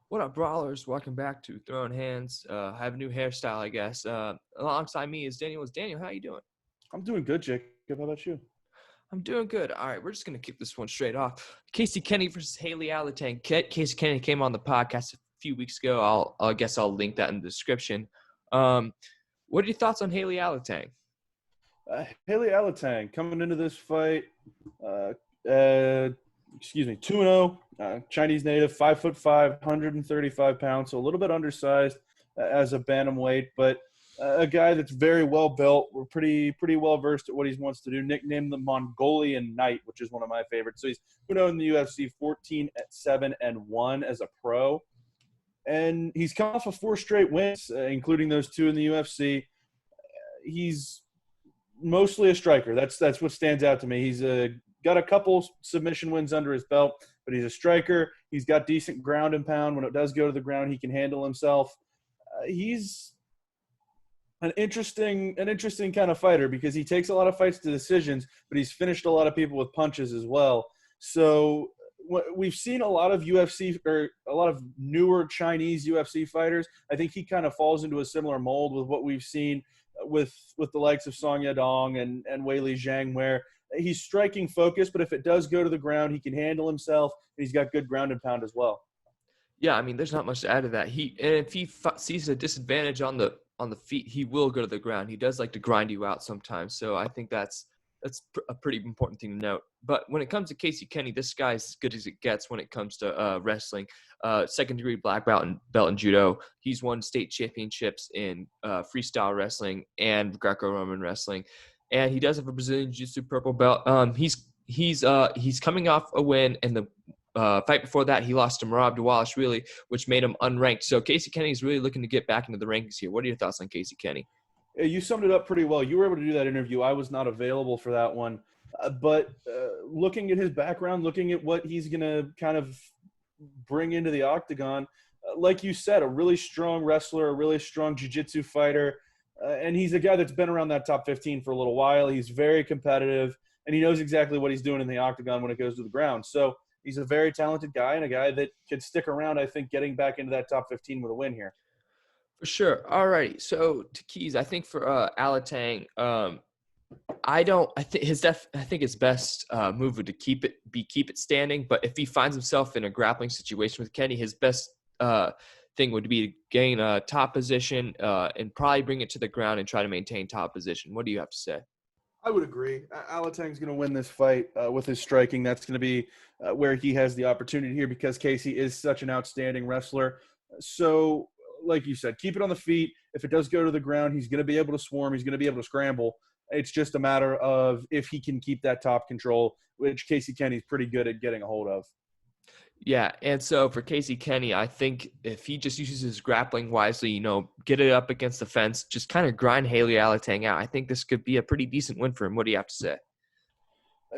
What up, brawlers? Welcome back to Throwing Hands. I have a new hairstyle, I guess. Alongside me is Daniel. Daniel, how you doing? I'm doing good, Jacob. How about you? I'm doing good. All right, we're just gonna kick this one straight off. Casey Kenny versus Haley Alatang. Casey Kenny came on the podcast a few weeks ago. I guess I'll link that in the description. What are your thoughts on Haley Alatang? Haley Alatang coming into this fight, uh, 2-0, Chinese native, 5'5", 135 pounds, so a little bit undersized as a bantamweight, but a guy that's very well built. We're pretty well versed at what he wants to do. Nicknamed the Mongolian Knight, which is one of my favorites. So he's 2-0 in the UFC, 14-7-1 as a pro, and he's come off of 4 straight wins, including those 2 in the UFC. He's mostly a striker. That's what stands out to me. He's got a couple submission wins under his belt, but he's a striker. He's got decent ground and pound. When it does go to the ground, he can handle himself. He's an interesting kind of fighter because he takes a lot of fights to decisions, but he's finished a lot of people with punches as well. So we've seen a lot of UFC or a lot of newer Chinese UFC fighters. I think he kind of falls into a similar mold with what we've seen with the likes of Song Yadong and Weili Zhang, where he's striking focus, but if it does go to the ground, he can handle himself, and he's got good ground and pound as well. Yeah, I mean, there's not much to add to that. If he sees a disadvantage on the feet, he will go to the ground. He does like to grind you out sometimes, so I think that's a pretty important thing to note. But when it comes to Casey Kenny, this guy's as good as it gets when it comes to wrestling. Second-degree black belt in judo. He's won state championships in freestyle wrestling and Greco-Roman wrestling, and he does have a Brazilian Jiu-Jitsu purple belt. He's coming off a win, and the fight before that, he lost to Merab Dvalishvili, which made him unranked. So Casey Kenny is really looking to get back into the rankings here. What are your thoughts on Casey Kenny? You summed it up pretty well. You were able to do that interview. I was not available for that one. But looking at his background, looking at what he's going to kind of bring into the octagon, like you said, a really strong wrestler, a really strong jiu-jitsu fighter, and he's a guy that's been around that top 15 for a little while. He's very competitive, and he knows exactly what he's doing in the octagon when it goes to the ground. So he's a very talented guy and a guy that could stick around, I think, getting back into that top 15 with a win here. For sure. All righty. So to keys, I think for Alatang, I think his best move would to keep it standing. But if he finds himself in a grappling situation with Kenny, his best thing would be to gain a top position and probably bring it to the ground and try to maintain top position. What do you have to say? I would agree. Alatang's going to win this fight with his striking. That's going to be where he has the opportunity here because Casey is such an outstanding wrestler. So, like you said, keep it on the feet. If it does go to the ground, he's going to be able to swarm. He's going to be able to scramble. It's just a matter of if he can keep that top control, which Casey Kenny's pretty good at getting a hold of. Yeah, and so for Casey Kenny, I think if he just uses his grappling wisely, get it up against the fence, just kind of grind Haley Alatang out, I think this could be a pretty decent win for him. What do you have to say?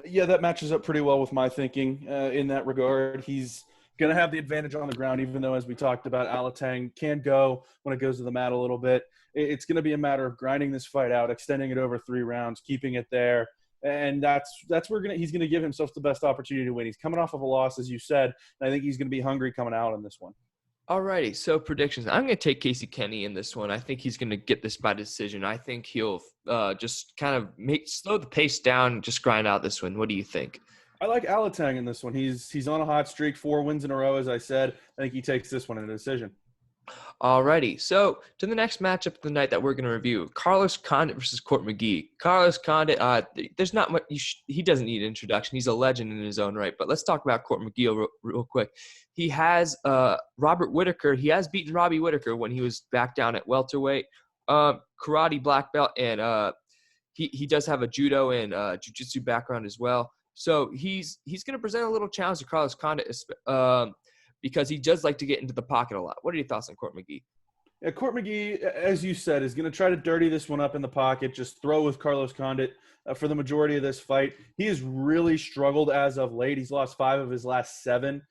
Yeah, that matches up pretty well with my thinking in that regard. He's going to have the advantage on the ground, even though, as we talked about, Alatang can go when it goes to the mat a little bit. It's going to be a matter of grinding this fight out, extending it over 3 rounds, keeping it there. And that's where he's going to give himself the best opportunity to win. He's coming off of a loss, as you said, and I think he's going to be hungry coming out in this one. All righty, so predictions. I'm going to take Casey Kenny in this one. I think he's going to get this by decision. I think he'll just kind of slow the pace down and just grind out this one. What do you think? I like Alatang in this one. He's on a hot streak, 4 wins in a row, as I said. I think he takes this one in a decision. Alrighty, so to the next matchup of the night that we're going to review, Carlos Condit versus Court McGee. Carlos Condit, there's not much. He doesn't need an introduction. He's a legend in his own right. But let's talk about Court McGee real quick. He has Robert Whitaker. He has beaten Robbie Whitaker when he was back down at welterweight, karate black belt, and he does have a judo and jiu-jitsu background as well. So he's going to present a little challenge to Carlos Condit, because he does like to get into the pocket a lot. What are your thoughts on Court McGee? Yeah, Court McGee, as you said, is going to try to dirty this one up in the pocket, just throw with Carlos Condit for the majority of this fight. He has really struggled as of late. He's lost 5 of his last 7.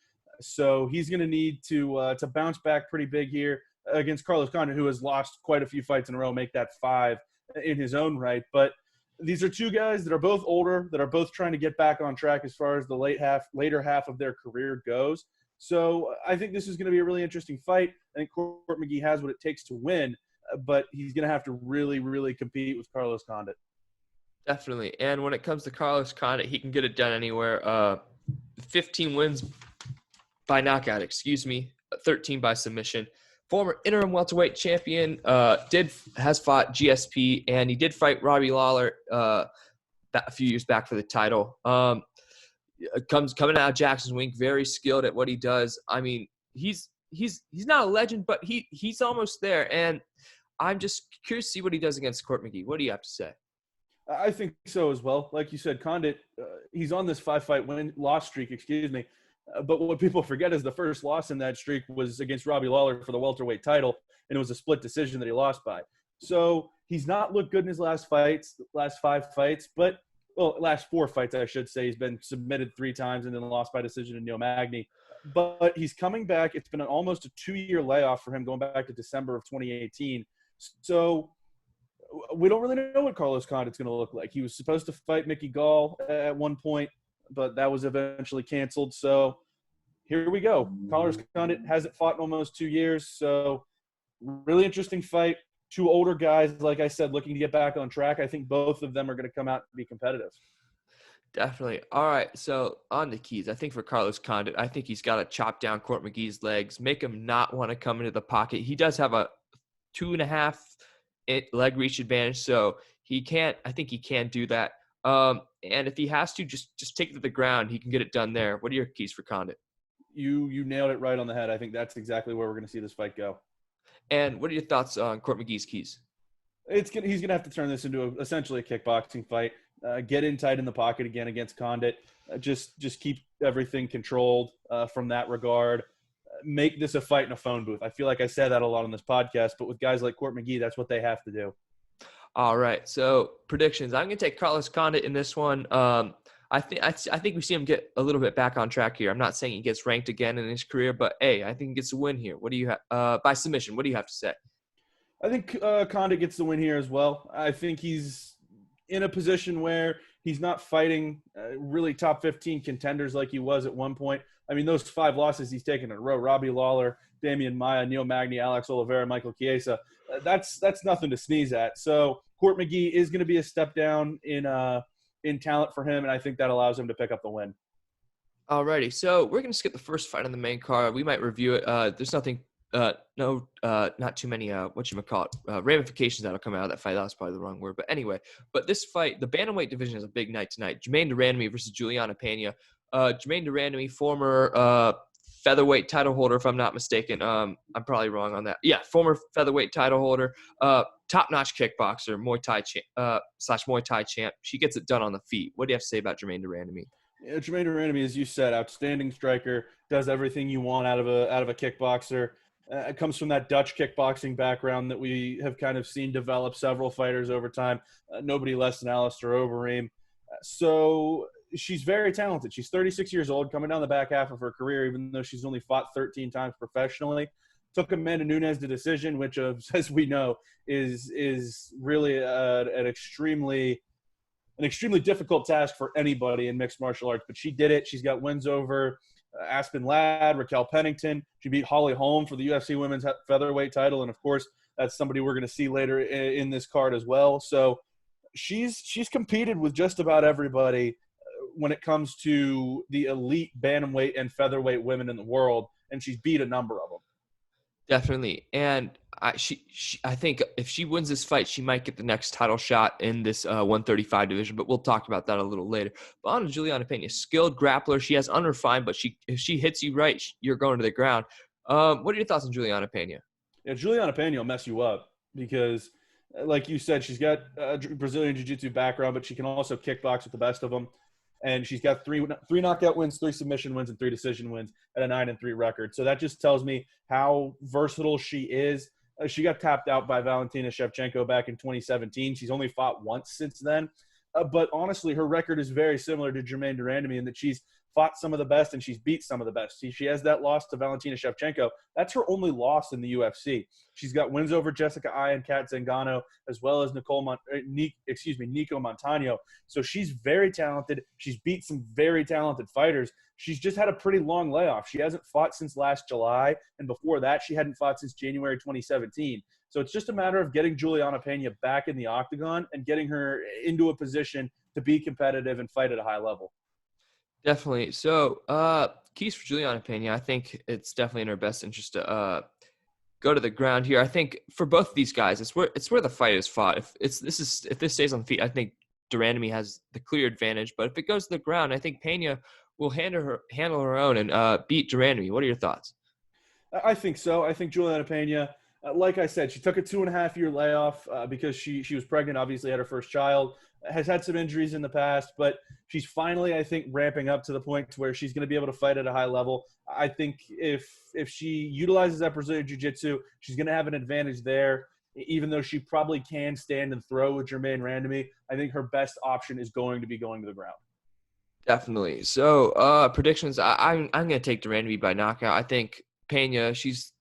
So he's going to need to bounce back pretty big here against Carlos Condit, who has lost quite a few fights in a row, make that 5 in his own right. But these are 2 guys that are both older, that are both trying to get back on track as far as the later half of their career goes. So I think this is going to be a really interesting fight. I think Court McGee has what it takes to win, but he's going to have to really, really compete with Carlos Condit. Definitely. And when it comes to Carlos Condit, he can get it done anywhere. 15 wins by knockout, 13 by submission. Former interim welterweight champion, has fought GSP, and he did fight Robbie Lawler a few years back for the title. Coming out of Jackson's Wink, very skilled at what he does. I mean, he's not a legend, but he's almost there. And I'm just curious to see what he does against Court McGee. What do you have to say? I think so as well. Like you said, Condit, he's on this 5-fight loss streak, but what people forget is the first loss in that streak was against Robbie Lawler for the welterweight title, and it was a split decision that he lost by. So he's not looked good in his last 5 fights, but last 4 fights, I should say. He's been submitted 3 times and then lost by decision in Neil Magny. But he's coming back. It's been almost a 2-year layoff for him, going back to December of 2018. So we don't really know what Carlos Condit's going to look like. He was supposed to fight Mickey Gall at one point, but that was eventually canceled. So here we go. Carlos Condit hasn't fought in almost 2 years. So really interesting fight. 2 older guys, like I said, looking to get back on track. I think both of them are going to come out and be competitive. Definitely. All right, so on the keys, I think for Carlos Condit, I think he's got to chop down Court McGee's legs, make him not want to come into the pocket. He does have a 2.5 leg reach advantage, so I think he can do that. And if he has to, just take it to the ground, he can get it done there. What are your keys for Condit? You nailed it right on the head. I think that's exactly where we're going to see this fight go. And what are your thoughts on Court McGee's keys? He's going to have to turn this into essentially a kickboxing fight. Get in tight in the pocket again against Condit. Just keep everything controlled from that regard. Make this a fight in a phone booth. I feel like I said that a lot on this podcast, but with guys like Court McGee, that's what they have to do. All right, so predictions. I'm going to take Carlos Condit in this one. I think we see him get a little bit back on track here. I'm not saying he gets ranked again in his career, but hey, I think he gets a win here. What do you have by submission? What do you have to say? I think Condit gets the win here as well. I think he's in a position where he's not fighting really top 15 contenders like he was at one point. I mean, those 5 losses he's taken in a row: Robbie Lawler, Damian Maia, Neil Magny, Alex Oliveira, Michael Chiesa. That's nothing to sneeze at. So Court McGee is going to be a step down in talent for him, and I think that allows him to pick up the win. Alrighty, so we're going to skip the first fight on the main card. We might review it. There's nothing, not too many, ramifications that'll come out of that fight. That was probably the wrong word. But anyway, this fight, the Bantamweight division is a big night tonight. Jermaine Duran versus Juliana Pena. Jermaine Duran, former featherweight title holder, if I'm not mistaken. I'm probably wrong on that. Yeah, former featherweight title holder. Top-notch kickboxer, Muay Thai champ. She gets it done on the feet. What do you have to say about Jermaine Duran? Yeah, Jermaine Duran, as you said, outstanding striker, does everything you want out of a kickboxer. It comes from that Dutch kickboxing background that we have kind of seen develop several fighters over time. Nobody less than Alistair Overeem. So she's very talented. She's 36 years old, coming down the back half of her career, even though she's only fought 13 times professionally. Took Amanda Nunes to decision, which, as we know, is really an extremely difficult task for anybody in mixed martial arts. But she did it. She's got wins over Aspen Ladd, Raquel Pennington. She beat Holly Holm for the UFC Women's Featherweight title, and of course, that's somebody we're going to see later in this card as well. So she's competed with just about everybody when it comes to the elite bantamweight and featherweight women in the world, and she's beat a number of them. Definitely. And I think if she wins this fight, she might get the next title shot in this 135 division, but we'll talk about that a little later. But on to Juliana Pena, skilled grappler. She has underfined, but if she hits you right, you're going to the ground. What are your thoughts on Juliana Pena? Yeah, Juliana Pena will mess you up because, like you said, she's got a Brazilian Jiu-Jitsu background, but she can also kickbox with the best of them. And she's got three knockout wins, 3 submission wins, and 3 decision wins at a 9-3 record. So that just tells me how versatile she is. She got tapped out by Valentina Shevchenko back in 2017. She's only fought once since then. But honestly, her record is very similar to Jermaine Duran to me in that she's fought some of the best and she's beat some of the best. She has that loss to Valentina Shevchenko. That's her only loss in the UFC. She's got wins over Jessica Ai and Kat Zingano, as well as Nico Montano. So she's very talented. She's beat some very talented fighters. She's just had a pretty long layoff. She hasn't fought since last July, and before that, she hadn't fought since January 2017. So it's just a matter of getting Juliana Pena back in the octagon and getting her into a position to be competitive and fight at a high level. Definitely. So, keys for Juliana Pena, I think it's definitely in her best interest to go to the ground here. I think for both of these guys, it's where the fight is fought. If this stays on the feet, I think Duran has the clear advantage. But if it goes to the ground, I think Pena will handle her own and beat Duran. What are your thoughts? I think so. I think Juliana Pena, like I said, she took a 2.5-year layoff because she was pregnant, obviously had her first child, has had some injuries in the past, but she's finally, I think, ramping up to the point to where she's going to be able to fight at a high level. I think if she utilizes that Brazilian Jiu-Jitsu, she's going to have an advantage there. Even though she probably can stand and throw with Jermaine Randami, I think her best option is going to be going to the ground. Definitely. So, predictions. I'm going to take Duran by knockout. I think Pena, she's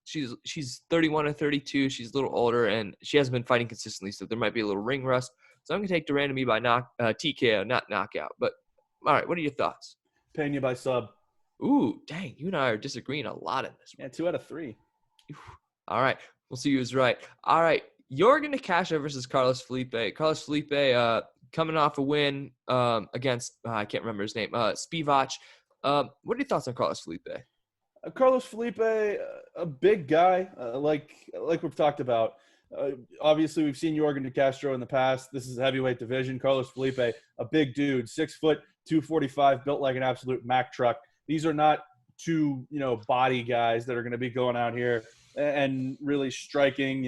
31 or 32. She's a little older, and she hasn't been fighting consistently, so there might be a little ring rust. So I'm going to take Duran by TKO, not knockout. But, all right, what are your thoughts? Pena by sub. Ooh, dang, you and I are disagreeing a lot in this one. Yeah, 2 out of 3. All right, we'll see who's right. All right, Yorgan De Castro versus Carlos Felipe. Carlos Felipe coming off a win against, I can't remember his name, Spivak. What are your thoughts on Carlos Felipe? Carlos Felipe, a big guy, like we've talked about. Obviously, we've seen Yorgan De Castro in the past. This is a heavyweight division. Carlos Felipe, a big dude, 6 foot, 245, built like an absolute Mack truck. These are not two, body guys that are going to be going out here and really striking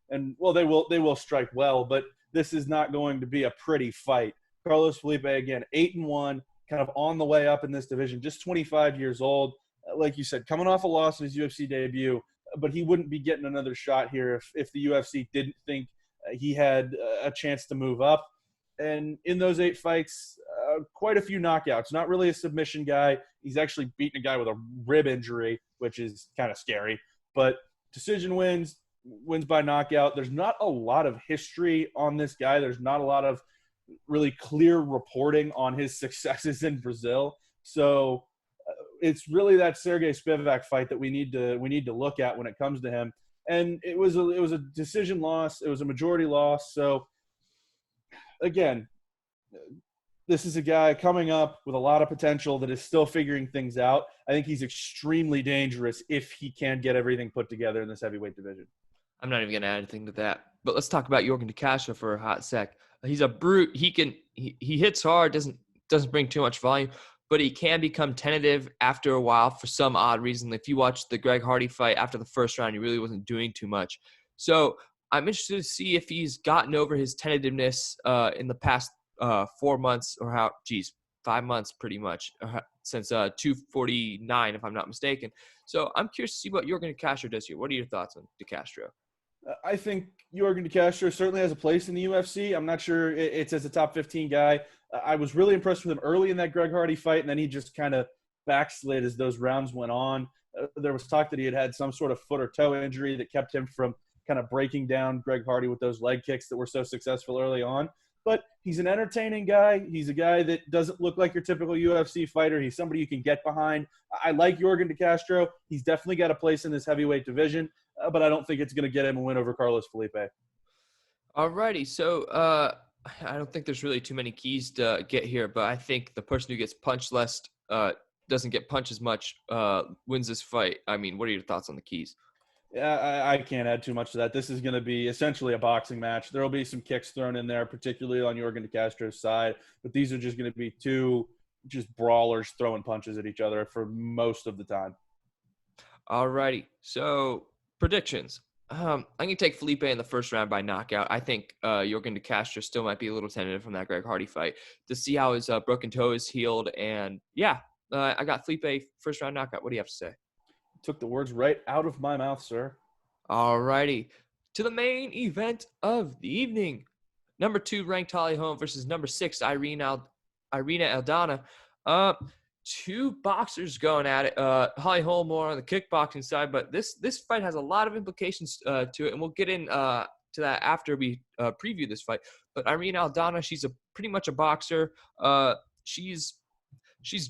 and well, they will strike well, but this is not going to be a pretty fight. Carlos Felipe, again, 8-1, kind of on the way up in this division, just 25 years old. Like you said, coming off a loss in his UFC debut, but he wouldn't be getting another shot here if the UFC didn't think he had a chance to move up. And in those 8 fights, quite a few knockouts. Not really a submission guy. He's actually beaten a guy with a rib injury, which is kind of scary. But decision wins by knockout. There's not a lot of history on this guy. There's not a lot of really clear reporting on his successes in Brazil. So it's really that Sergey Spivak fight that we need to look at when it comes to him. And it was a decision loss. It was a majority loss. So again, this is a guy coming up with a lot of potential that is still figuring things out. I think he's extremely dangerous if he can get everything put together in this heavyweight division. I'm not even going to add anything to that. But let's talk about Yorgan De Castro for a hot sec. He's a brute. He hits hard, doesn't bring too much volume, but he can become tentative after a while for some odd reason. If you watch the Greg Hardy fight after the first round, he really wasn't doing too much. So I'm interested to see if he's gotten over his tentativeness in the past 4 months or 5 months pretty much since 249, if I'm not mistaken. So I'm curious to see what Yorgan De Castro does here. What are your thoughts on De Castro? I think Yorgan De Castro certainly has a place in the UFC. I'm not sure it's as a top 15 guy. I was really impressed with him early in that Greg Hardy fight, and then he just kind of backslid as those rounds went on. There was talk that he had some sort of foot or toe injury that kept him from kind of breaking down Greg Hardy with those leg kicks that were so successful early on. But he's an entertaining guy. He's a guy that doesn't look like your typical UFC fighter. He's somebody you can get behind. I like Yorgan De Castro. He's definitely got a place in this heavyweight division, but I don't think it's going to get him a win over Carlos Felipe. All righty. So I don't think there's really too many keys to get here, but I think the person who gets punched less, doesn't get punched as much, wins this fight. I mean, what are your thoughts on the keys? Yeah, I can't add too much to that. This is going to be essentially a boxing match. There will be some kicks thrown in there, particularly on Yorgan De Castro's side, but these are just going to be two just brawlers throwing punches at each other for most of the time. All righty. So predictions. I'm going to take Felipe in the first round by knockout. I think Yorgan De Castro still might be a little tentative from that Greg Hardy fight to see how his broken toe is healed. And, yeah, I got Felipe first round knockout. What do you have to say? Took the words right out of my mouth, sir. All righty. To the main event of the evening. Number 2 ranked Holly Holm versus number 6 Irina Aldana. two boxers going at it. Holly Holm more on the kickboxing side, but this fight has a lot of implications to it, and we'll get in to that after we preview this fight. But Irene Aldana, she's pretty much a boxer. She's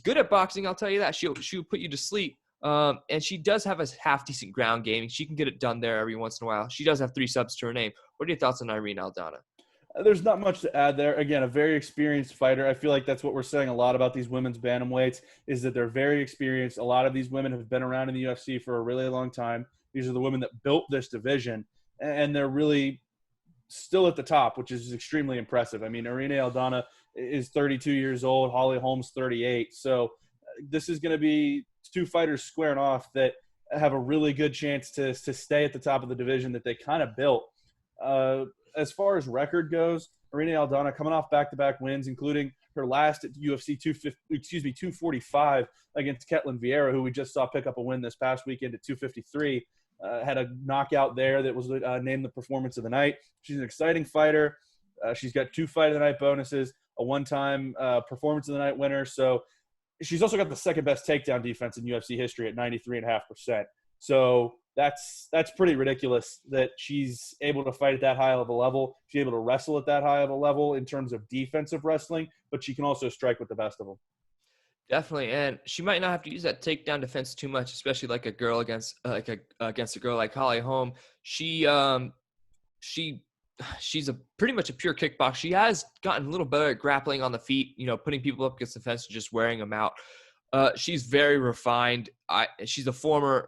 good at boxing, I'll tell you that. She'll put you to sleep. And she does have a half decent ground game. She can get it done there every once in a while. She does have 3 subs to her name. What are your thoughts on Irene Aldana? There's not much to add there. Again, a very experienced fighter. I feel like that's what we're saying a lot about these women's bantamweights is that they're very experienced. A lot of these women have been around in the UFC for a really long time. These are the women that built this division, and they're really still at the top, which is extremely impressive. I mean, Irene Aldana is 32 years old. Holly Holm's 38. So this is going to be 2 fighters squaring off that have a really good chance to stay at the top of the division that they kind of built. As far as record goes, Irene Aldana coming off back-to-back wins, including her last at UFC 245 against Ketlin Vieira, who we just saw pick up a win this past weekend at 253. Had a knockout there that was named the performance of the night. She's an exciting fighter. She's got 2 fight of the night bonuses, a one-time performance of the night winner. So she's also got the second best takedown defense in UFC history at 93.5%. So that's pretty ridiculous that she's able to fight at that high of a level. She's able to wrestle at that high of a level in terms of defensive wrestling, but she can also strike with the best of them. Definitely, and she might not have to use that takedown defense too much, especially like a girl against against a girl like Holly Holm. She's pretty much a pure kickboxer. She has gotten a little better at grappling on the feet, putting people up against the fence and just wearing them out. She's very refined. She's a former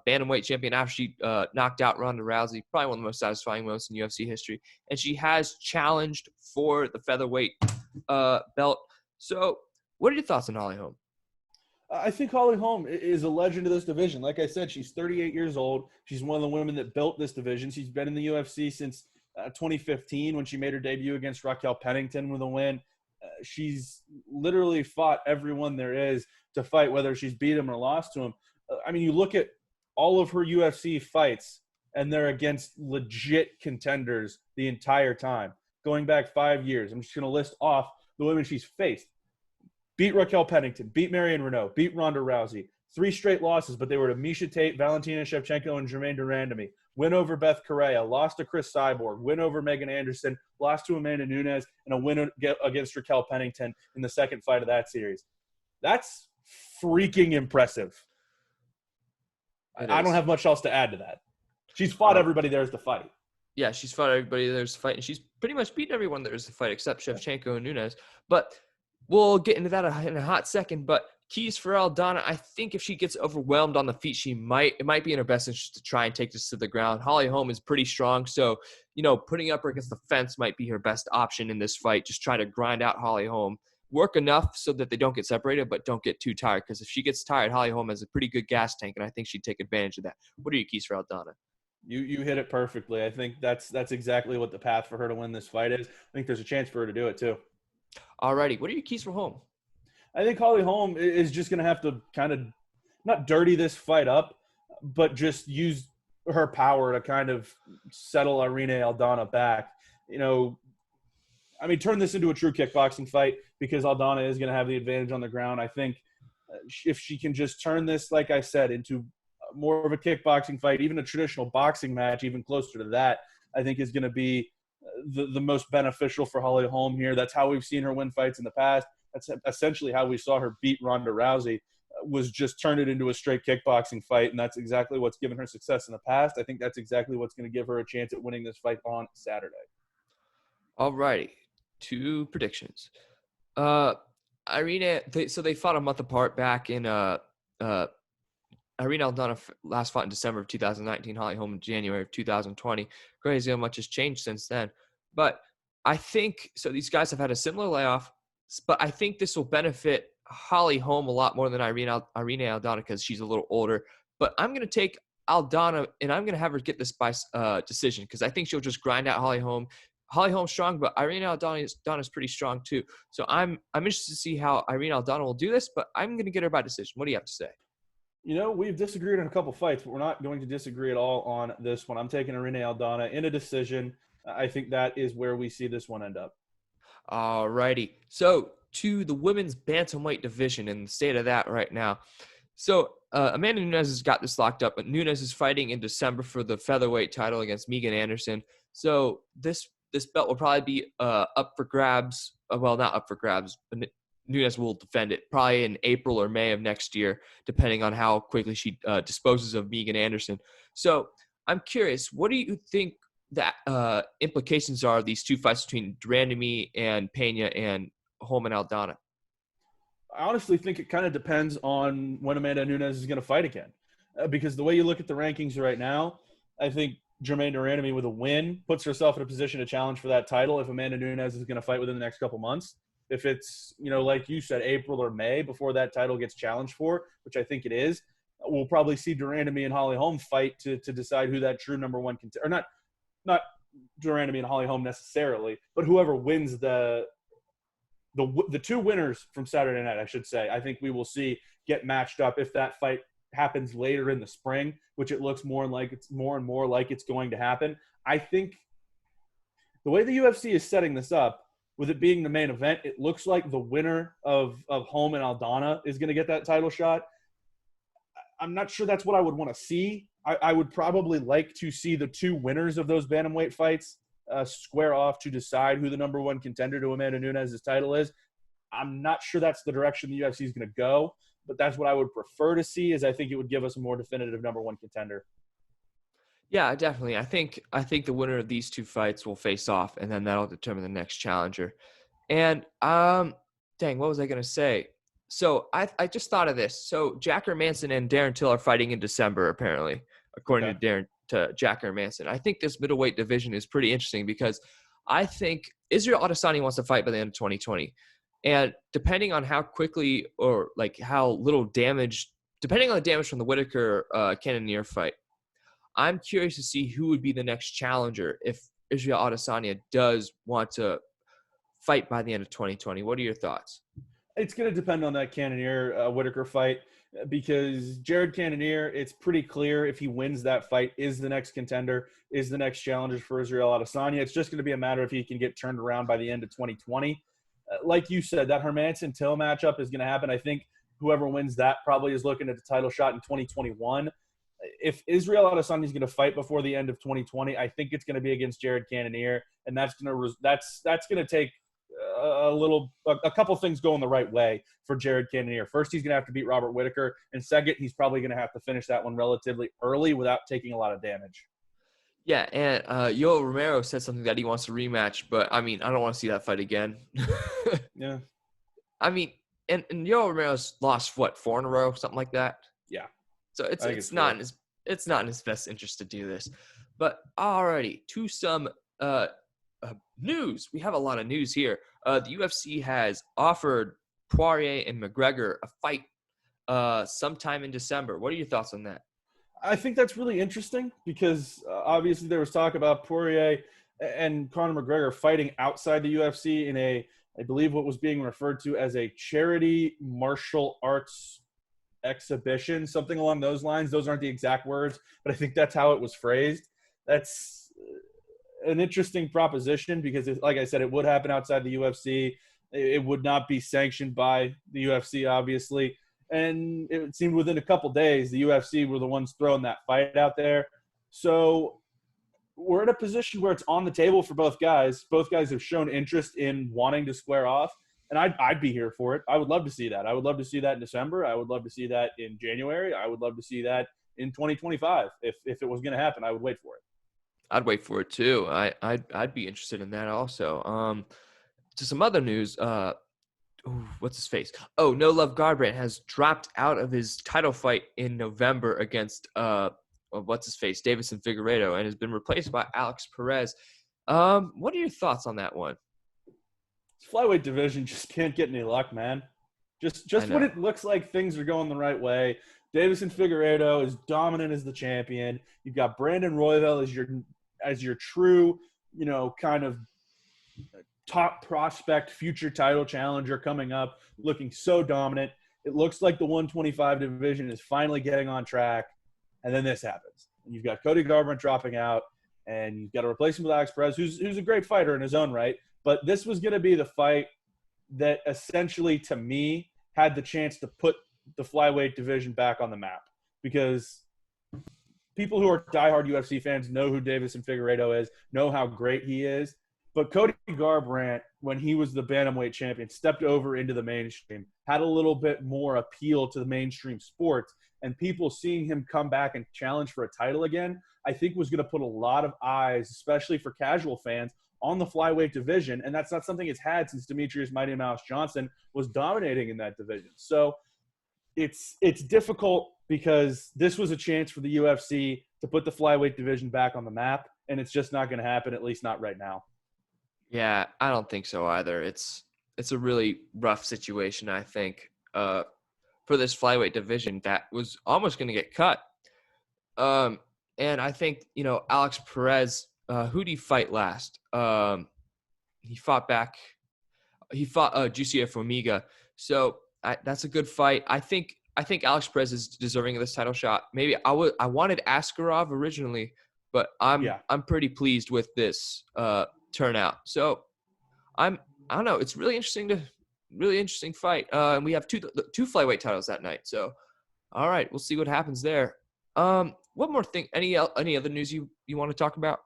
bantamweight champion after she knocked out Ronda Rousey, probably one of the most satisfying moments in UFC history. And she has challenged for the featherweight belt. So what are your thoughts on Holly Holm? I think Holly Holm is a legend of this division. Like I said, she's 38 years old. She's one of the women that built this division. She's been in the UFC since 2015 when she made her debut against Raquel Pennington with a win. She's literally fought everyone there is to fight, whether she's beat him or lost to him. I mean, you look at all of her UFC fights, and they're against legit contenders the entire time, going back 5 years. I'm just going to list off the women she's faced. Beat Raquel Pennington, beat Marion Renault, beat Ronda Rousey. 3 straight losses, but they were to Miesha Tate, Valentina Shevchenko, and Jermaine Duran. Win over Beth Correa, lost to Chris Cyborg, win over Megan Anderson, lost to Amanda Nunes, and a win against Raquel Pennington in the second fight of that series. That's freaking impressive. I don't have much else to add to that. She's fought everybody there's to fight. Yeah, she's fought everybody there's to fight, and she's pretty much beaten everyone there's to fight except Shevchenko and Nunes. But we'll get into that in a hot second. But keys for Aldana, I think if she gets overwhelmed on the feet, it might be in her best interest to try and take this to the ground. Holly Holm is pretty strong, so putting up her against the fence might be her best option in this fight. Just try to grind out Holly Holm. Work enough so that they don't get separated, but don't get too tired. Because if she gets tired, Holly Holm has a pretty good gas tank, and I think she'd take advantage of that. What are your keys for Aldana? You hit it perfectly. I think that's exactly what the path for her to win this fight is. I think there's a chance for her to do it too. Alrighty, what are your keys for Holm? I think Holly Holm is just going to have to kind of not dirty this fight up, but just use her power to kind of settle Irene Aldana back. Turn this into a true kickboxing fight because Aldana is going to have the advantage on the ground. I think if she can just turn this, like I said, into more of a kickboxing fight, even a traditional boxing match, even closer to that, I think is going to be the most beneficial for Holly Holm here. That's how we've seen her win fights in the past. That's essentially how we saw her beat Ronda Rousey, was just turn it into a straight kickboxing fight, and that's exactly what's given her success in the past. I think that's exactly what's going to give her a chance at winning this fight on Saturday. All righty. 2 predictions. Irene, they fought a month apart back in Irene Aldana last fought in December of 2019, Holly Holm in January of 2020. Crazy how much has changed since then. But I think – so these guys have had a similar layoff, but I think this will benefit Holly Holm a lot more than Irene Aldana because she's a little older. But I'm going to take Aldana, and I'm going to have her get this by decision because I think she'll just grind out Holly Holm. Holly Holm's strong, but Irene Aldana is pretty strong too. So I'm interested to see how Irene Aldana will do this, but I'm going to get her by decision. What do you have to say? We've disagreed on a couple fights, but we're not going to disagree at all on this one. I'm taking Irene Aldana in a decision. I think that is where we see this one end up. All righty. So to the women's bantamweight division and the state of that right now. So Amanda Nunes has got this locked up, but Nunes is fighting in December for the featherweight title against Megan Anderson. So this belt will probably be up for grabs. Well, not up for grabs, but Nunes will defend it probably in April or May of next year, depending on how quickly she disposes of Megan Anderson. So I'm curious, what do you think the implications are of these two fights between Duran and Pena and Holm and Aldana? I honestly think it kind of depends on when Amanda Nunes is going to fight again. Because the way you look at the rankings right now, I think Jermaine Duran with a win puts herself in a position to challenge for that title if Amanda Nunes is going to fight within the next couple months. If it's, like you said, April or May before that title gets challenged for, which I think it is, we'll probably see Duran and Holly Holm fight to decide who that true number one contender, or not Duran and Holly Holm necessarily, but whoever wins the two winners from Saturday night, I should say, I think we will see get matched up if that fight happens later in the spring, which it looks more and more like it's going to happen. I think the way the UFC is setting this up, with it being the main event, it looks like the winner of Holm and Aldana is going to get that title shot. I'm not sure that's what I would want to see. I would probably like to see the two winners of those bantamweight fights square off to decide who the number one contender to Amanda Nunes' title is. I'm not sure that's the direction the UFC is going to go, but that's what I would prefer to see, as I think it would give us a more definitive number one contender. Yeah, definitely. I think the winner of these two fights will face off, and then that'll determine the next challenger. And what was I gonna say? So I just thought of this. So Jack Hermanson and Darren Till are fighting in December, apparently, according to Jack Hermanson. I think this middleweight division is pretty interesting because I think Israel Adesanya wants to fight by the end of 2020, and depending on how quickly or like how little damage, depending on the damage from the Whitaker Cannonier fight, I'm curious to see who would be the next challenger if Israel Adesanya does want to fight by the end of 2020. What are your thoughts? It's going to depend on that Cannonier Whitaker fight, because Jared Cannonier, it's pretty clear if he wins that fight, is the next contender, is the next challenger for Israel Adesanya. It's just going to be a matter if he can get turned around by the end of 2020. Like you said, that Hermanson-Till matchup is going to happen. I think whoever wins that probably is looking at the title shot in 2021. If Israel Adesanya is going to fight before the end of 2020, I think it's going to be against Jared Cannonier, and that's going to take a couple things going the right way for Jared Cannonier. First, he's going to have to beat Robert Whitaker, and second, he's probably going to have to finish that one relatively early without taking a lot of damage. Yeah, and Yoel Romero said something that he wants to rematch, but I mean, I don't want to see that fight again. Yeah. I mean, and Yoel Romero's lost, 4 in a row, something like that? Yeah. So it's not in his best interest to do this. But alrighty, to some news. We have a lot of news here. The UFC has offered Poirier and McGregor a fight sometime in December. What are your thoughts on that? I think that's really interesting because obviously there was talk about Poirier and Conor McGregor fighting outside the UFC in I believe what was being referred to as a charity martial arts exhibition, something along those lines. Those aren't the exact words, but I think that's how it was phrased. That's an interesting proposition because, like I said, it would happen outside the UFC. It would not be sanctioned by the UFC, obviously. And it seemed within a couple days, the UFC were the ones throwing that fight out there. So we're in a position where it's on the table for both guys. Both guys have shown interest in wanting to square off. And I'd be here for it. I would love to see that. I would love to see that in December. I would love to see that in January. I would love to see that in 2025. If it was going to happen, I would wait for it. I'd wait for it too. I'd be interested in that also. To some other news, what's his face? Oh, No Love Garbrandt has dropped out of his title fight in November against what's his face, Davison Figueiredo, and has been replaced by Alex Perez. What are your thoughts on that one? Flyweight division just can't get any luck, man. Just when it looks like things are going the right way, Davison Figueiredo is dominant as the champion. You've got Brandon Royval as your true, kind of top prospect, future title challenger coming up, looking so dominant. It looks like the 125 division is finally getting on track, and then this happens. And you've got Cody Garbrandt dropping out, and you've got to replace him with Alex Perez, who's a great fighter in his own right. But this was going to be the fight that essentially, to me, had the chance to put the flyweight division back on the map, because people who are diehard UFC fans know who Deiveson Figueiredo is, know how great he is. But Cody Garbrandt, when he was the bantamweight champion, stepped over into the mainstream, had a little bit more appeal to the mainstream sports, and people seeing him come back and challenge for a title again, I think was going to put a lot of eyes, especially for casual fans, on the flyweight division. And that's not something it's had since Demetrius Mighty Mouse Johnson was dominating in that division. So it's difficult, because this was a chance for the UFC to put the flyweight division back on the map, and it's just not going to happen, at least not right now. Yeah, I don't think so either. It's a really rough situation, I think, for this flyweight division that was almost going to get cut. And I think, Alex Perez, who did he fight last? He fought Jussier Formiga. So that's a good fight. I think Alex Perez is deserving of this title shot. Maybe I wanted Askarov originally, but I'm pretty pleased with this turnout. So I don't know. It's really interesting fight. And we have two flyweight titles that night. So all right, we'll see what happens there. One more thing. Any other news you want to talk about?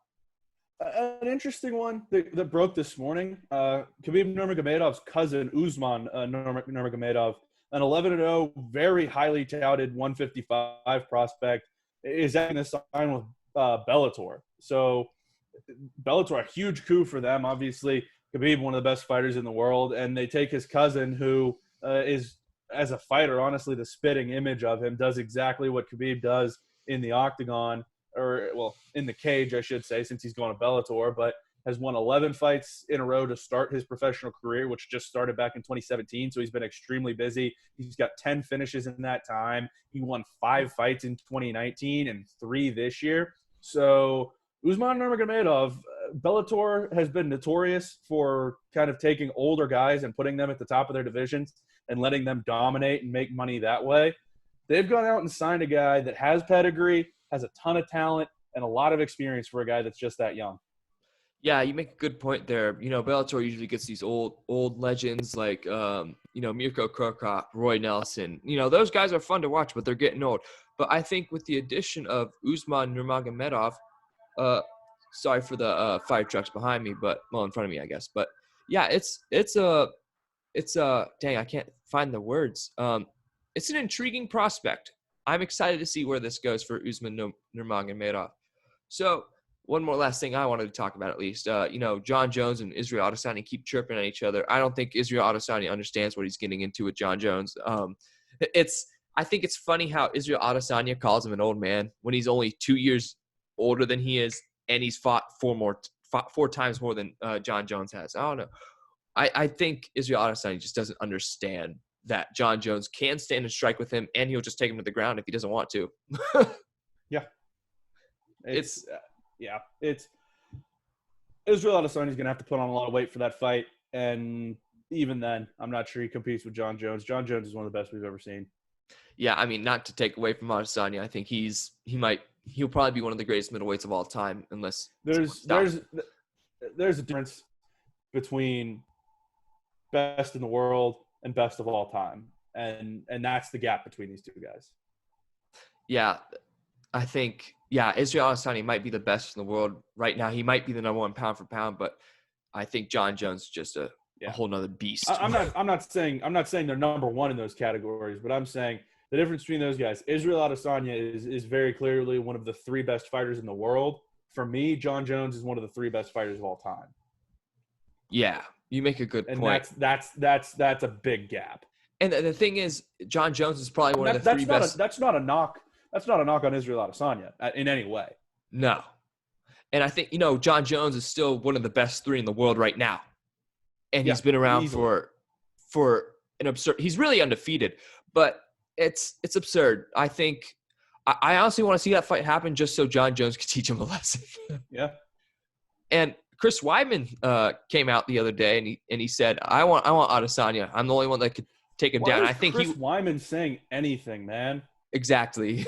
An interesting one that broke this morning. Khabib Nurmagomedov's cousin, Usman Nurmagomedov, an 11-0, very highly touted 155 prospect, is going to sign with Bellator. So Bellator, a huge coup for them. Obviously, Khabib, one of the best fighters in the world, and they take his cousin, who is, as a fighter, honestly, the spitting image of him, does exactly what Khabib does in the octagon, or, well, in the cage, I should say, since he's going to Bellator, but has won 11 fights in a row to start his professional career, which just started back in 2017. So he's been extremely busy. He's got 10 finishes in that time. He won 5 fights in 2019 and 3 this year. So Usman Nurmagomedov, Bellator has been notorious for kind of taking older guys and putting them at the top of their divisions and letting them dominate and make money that way. They've gone out and signed a guy that has pedigree, has a ton of talent, and a lot of experience for a guy that's just that young. Yeah, you make a good point there. Bellator usually gets these old legends like, Mirko Cro Cop, Roy Nelson. Those guys are fun to watch, but they're getting old. But I think with the addition of Usman Nurmagomedov, sorry for the fire trucks behind me, in front of me, I guess. But yeah, it's dang, I can't find the words. It's an intriguing prospect. I'm excited to see where this goes for Usman Nurmagomedov. So one more last thing I wanted to talk about, at least. John Jones and Israel Adesanya keep chirping at each other. I don't think Israel Adesanya understands what he's getting into with John Jones. I think it's funny how Israel Adesanya calls him an old man when he's only 2 years older than he is, and he's fought 4 times more than John Jones has. I don't know. I think Israel Adesanya just doesn't understand that John Jones can stand and strike with him, and he'll just take him to the ground if he doesn't want to. Yeah. It's Israel Adesanya is going to have to put on a lot of weight for that fight, and even then, I'm not sure he competes with John Jones. John Jones is one of the best we've ever seen. Yeah, I mean, not to take away from Adesanya, I think he'll probably be one of the greatest middleweights of all time, unless there's a difference between best in the world and best of all time, and that's the gap between these two guys. Yeah, I think Israel Adesanya might be the best in the world right now. He might be the number 1 pound for pound, but I think John Jones is just a whole nother beast. I'm not saying they're number 1 in those categories, but I'm saying the difference between those guys, Israel Adesanya is very clearly one of the 3 best fighters in the world. For me, John Jones is one of the 3 best fighters of all time. Yeah, you make a good point. And that's a big gap. And the thing is, John Jones is probably one of the 3 best. That's not a knock. That's not a knock on Israel Adesanya in any way. No. And I think, John Jones is still one of the best 3 in the world right now. And he's been around easily for an absurd – he's really undefeated. But it's absurd. I think I honestly want to see that fight happen just so John Jones can teach him a lesson. Yeah. And Chris Weidman came out the other day and he said, I want Adesanya. I'm the only one that could take him down. I think Chris Weidman saying anything, man. Exactly.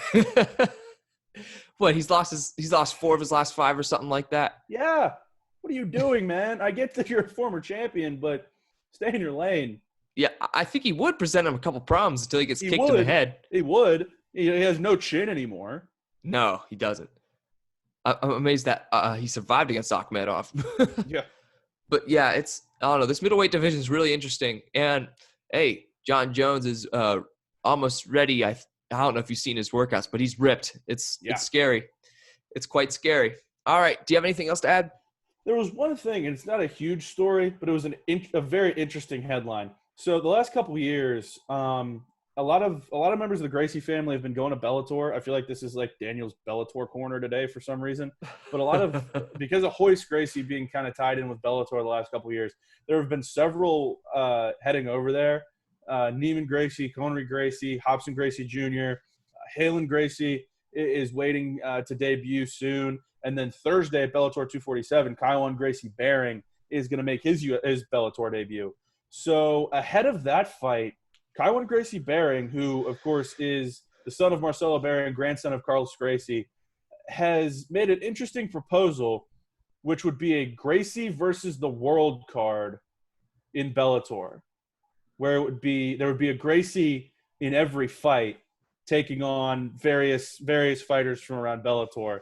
What, he's lost 4 of his last 5 or something like that? Yeah. What are you doing, man? I get that you're a former champion, but Stay in your lane. Yeah, I think he would present him a couple problems until he gets kicked in the head. He would. He has no chin anymore. No, he doesn't. I'm amazed that he survived against Akhmedov. Yeah. But yeah, I don't know. This middleweight division is really interesting. And hey, John Jones is almost ready. I don't know if you've seen his workouts, but he's ripped. It's scary. It's quite scary. All right. Do you have anything else to add? There was one thing, and it's not a huge story, but it was a very interesting headline. So the last couple of years, a lot of members of the Gracie family have been going to Bellator. I feel like this is like Daniel's Bellator corner today for some reason. But a lot of because of Royce Gracie being kind of tied in with Bellator the last couple of years, there have been several heading over there. Neiman Gracie, Connery Gracie, Hobson Gracie Jr., Halen Gracie is waiting to debut soon. And then Thursday at Bellator 247, Kylon Gracie Baring is going to make his Bellator debut. So ahead of that fight, Kylon Gracie Baring, who, of course, is the son of Marcelo Baring, grandson of Carlos Gracie, has made an interesting proposal, which would be a Gracie versus the world card in Bellator, where there would be a Gracie in every fight taking on various fighters from around Bellator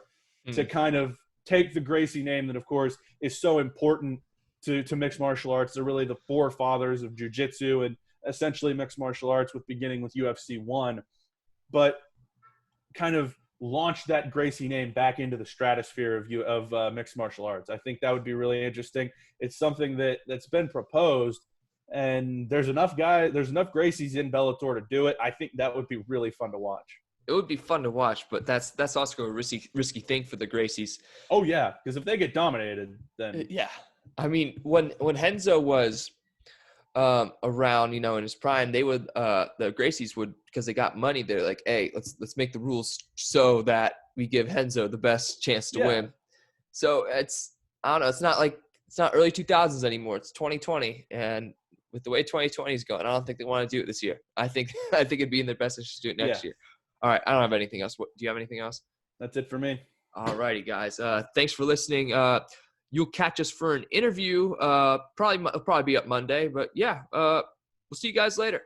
to kind of take the Gracie name that, of course, is so important to mixed martial arts. They're really the forefathers of jiu-jitsu and essentially mixed martial arts, with beginning with UFC 1, but kind of launch that Gracie name back into the stratosphere of mixed martial arts. I think that would be really interesting. It's something that's been proposed, and there's enough Gracies in Bellator to do it. I think that would be really fun to watch. It would be fun to watch, but that's also a risky thing for the Gracies. Oh yeah, because if they get dominated, then yeah. I mean, when Renzo was around, in his prime, they would the Gracies would, because they got money, they're like, hey, let's make the rules so that we give Renzo the best chance to win. So I don't know, it's not early 2000s anymore. It's 2020, and with the way 2020 is going, I don't think they want to do it this year. I think it'd be in their best interest to do it next year. All right, I don't have anything else. Do you have anything else? That's it for me. All righty, guys. Thanks for listening. You'll catch us for an interview. It'll probably be up Monday, but yeah, we'll see you guys later.